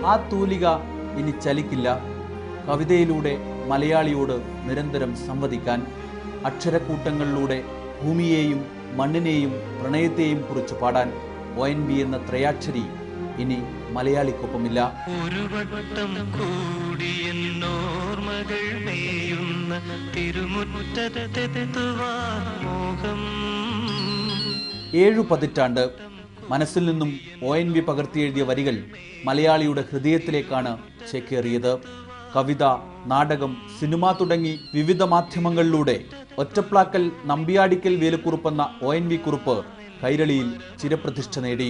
ആ തൂലിക ഇനി ചലിക്കില്ല. കവിതയിലൂടെ മലയാളിയോട് നിരന്തരം സംവദിക്കാൻ, അക്ഷരക്കൂട്ടങ്ങളിലൂടെ ഭൂമിയെയും മണ്ണിനെയും പ്രണയത്തെയും കുറിച്ച് പാടാൻ ONV എന്ന ത്രയാക്ഷരി ഇനി മലയാളിക്കൊപ്പമില്ല. ഒരു വട്ടം കൂടി എന്നോർമകൾ മേയുന്ന തിരുമുറ്റത്തെത്തുവാൻ മോഹം. 7 പതിറ്റാണ്ട് മനസ്സിൽ നിന്നും ONV പകർത്തിയെഴുതിയ വരികൾ മലയാളിയുടെ ഹൃദയത്തിലേക്കാണ് ചേക്കേറിയത്. കവിത, നാടകം, സിനിമ തുടങ്ങി വിവിധ മാധ്യമങ്ങളിലൂടെ ഒറ്റപ്ലാക്കൽ നമ്പിയാടിക്കൽ വേലുക്കുറുപ്പെന്ന ONV കുറുപ്പ് കൈരളിയിൽ ചിരപ്രതിഷ്ഠ നേടി.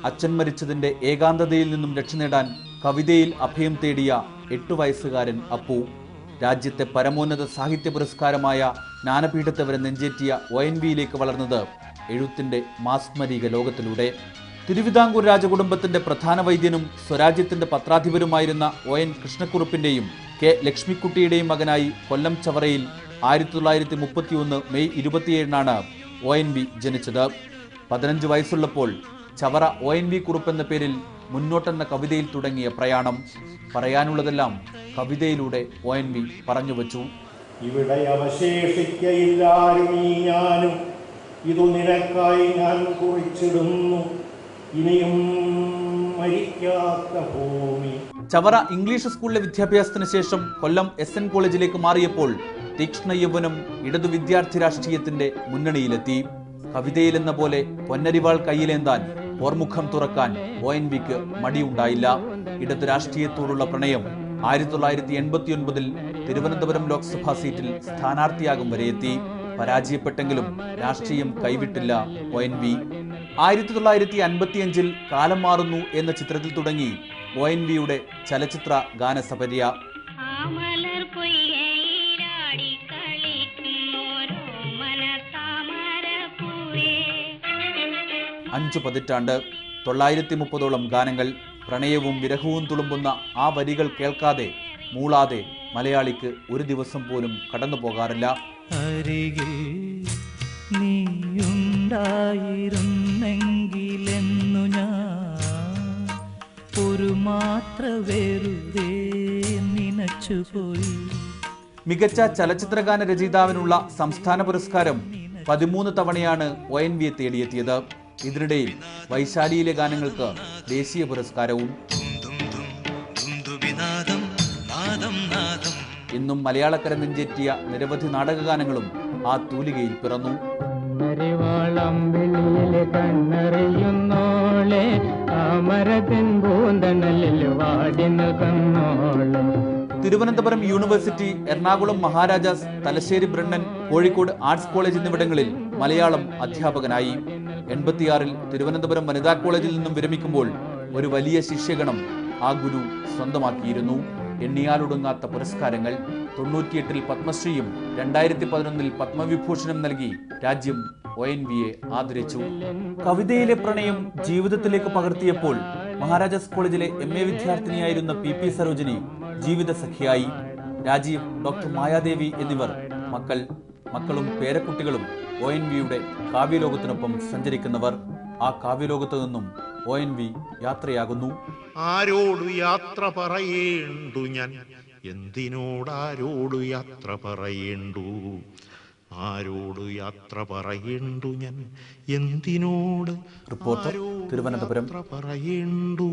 അച്ഛൻ മരിച്ചതിന്റെ ഏകാന്തതയിൽ നിന്നും രക്ഷ നേടാൻ കവിതയിൽ അഭയം തേടിയ 8 വയസ്സുകാരൻ അപ്പു. രാജ്യത്തെ പരമോന്നത സാഹിത്യ പുരസ്കാരമായ ജ്ഞാനപീഠത്തെ വരെ നെഞ്ചേറ്റിയ ONVയിലേക്ക് വളർന്നത് എഴുത്തിന്റെ മാസ്മരിക ലോകത്തിലൂടെ. തിരുവിതാംകൂർ രാജകുടുംബത്തിന്റെ പ്രധാന വൈദ്യനും സ്വരാജ്യത്തിന്റെ പത്രാധിപരുമായിരുന്ന ON കൃഷ്ണക്കുറുപ്പിന്റെയും K ലക്ഷ്മിക്കുട്ടിയുടെയും മകനായി കൊല്ലം ചവറയിൽ 1931 മെയ് 27 ONV ജനിച്ചത്. 15 വയസ്സുള്ളപ്പോൾ ചവറ ONV കുറുപ്പ് എന്ന പേരിൽ മുന്നോട്ടെന്ന കവിതയിൽ തുടങ്ങിയ പ്രയാണം. പറയാനുള്ളതെല്ലാം കവിതയിലൂടെ ONV പറഞ്ഞു വച്ചു. ഇവിടെ അവശേഷിക്കയില്ലാരും ഈ ഞാനും, ഇതു നിനക്കായി ഞാൻ കുറിച്ചിടുന്നു, ഇനിയും മരിക്കാത്ത ഭൂമി. ചവറ ഇംഗ്ലീഷ് സ്കൂളിലെ വിദ്യാഭ്യാസത്തിന് ശേഷം കൊല്ലം SN കോളേജിലേക്ക് മാറിയപ്പോൾ തീക്ഷ്ണ യൗവനം ഇടതു വിദ്യാർത്ഥി രാഷ്ട്രീയത്തിന്റെ മുന്നണിയിലെത്തി. കവിതയിലെന്ന പോലെ പൊന്നരിവാൾ കയ്യിലേന്താൻ, പോർമുഖം തുറക്കാൻ ONVക്ക് മടിയുണ്ടായില്ല. ഇടതു രാഷ്ട്രീയത്തോടുള്ള പ്രണയം 1989 തിരുവനന്തപുരം ലോക്സഭാ സീറ്റിൽ സ്ഥാനാർത്ഥിയാകും വരെ എത്തി. പരാജയപ്പെട്ടെങ്കിലും രാഷ്ട്രീയം കൈവിട്ടില്ല ONV. 1955 കാലം മാറുന്നു എന്ന ചിത്രത്തിൽ തുടങ്ങി ONVയുടെ ചലച്ചിത്ര ഗാനസപര്യ. 5 പതിറ്റാണ്ട്, 930ഓളം ഗാനങ്ങൾ. പ്രണയവും വിരഹവും തുളുമ്പുന്ന ആ വരികൾ കേൾക്കാതെ, മൂളാതെ മലയാളിക്ക് ഒരു ദിവസം പോലും കടന്നു പോകാറില്ല. അരികിൽ നീയുണ്ടായിരുന്നെങ്കിലെന്നു ഞാൻ ഒരു മാത്ര വെറുതെ നനച്ചുപോയി. മികച്ച ചലച്ചിത്രഗാന രചയിതാവിനുള്ള സംസ്ഥാന പുരസ്കാരം 13 തവണയാണ് ONVയെ തേടിയെത്തിയത്. ഇതിനിടയിൽ വൈശാലിയിലെ ഗാനങ്ങൾക്ക് ദേശീയ പുരസ്കാരവും. ഇന്നും മലയാളക്കര നെഞ്ചേറ്റിയ നിരവധി നാടകഗാനങ്ങളും ആ തൂലികയിൽ പിറന്നു. Thiruvananthapuram university, Ernakulam Maharajas, Thalassery Brennen, Kozhikode arts college എന്നിവിടങ്ങളിൽ മലയാളം അധ്യാപകനായി. 86 തിരുവനന്തപുരം വനിതാ കോളേജിൽ നിന്നും വിരമിക്കുമ്പോൾ ഒരു വലിയ ശിഷ്യഗണം ആ ഗുരു സ്വന്തമാക്കിയിരുന്നു. എണ്ണിയാലൊടുങ്ങാത്ത പുരസ്കാരങ്ങൾ. 98 പത്മശ്രീയും 2011 പത്മവിഭൂഷണം നൽകി രാജ്യം ONVയെ ആദരിച്ചു. കവിതയിലെ പ്രണയം ജീവിതത്തിലേക്ക് പകർത്തിയപ്പോൾ മഹാരാജാസ് കോളേജിലെ MA വിദ്യാർത്ഥിനിയായിരുന്ന PP സരോജിനി ജീവിത സഖിയായി. രാജീവ്, ഡോക്ടർ മായാദേവി എന്നിവർ മക്കളും പേരക്കുട്ടികളും ONVയുടെ കാവ്യലോകത്തിനൊപ്പം സഞ്ചരിക്കുന്നവർ. ആ കാവ്യലോകത്തു നിന്നും ONV യാത്രയാകുന്നു. ആരോടു യാത്ര പറയേണ്ടു ഞാൻ, എന്തിനോടാരോടു യാത്ര പറയേണ്ടു, ആരോടു യാത്ര പറയേണ്ടു ഞാൻ, എന്തിനോട് റിപ്പോർട്ടർ, തിരുവനന്തപുരം പറയേണ്ടു.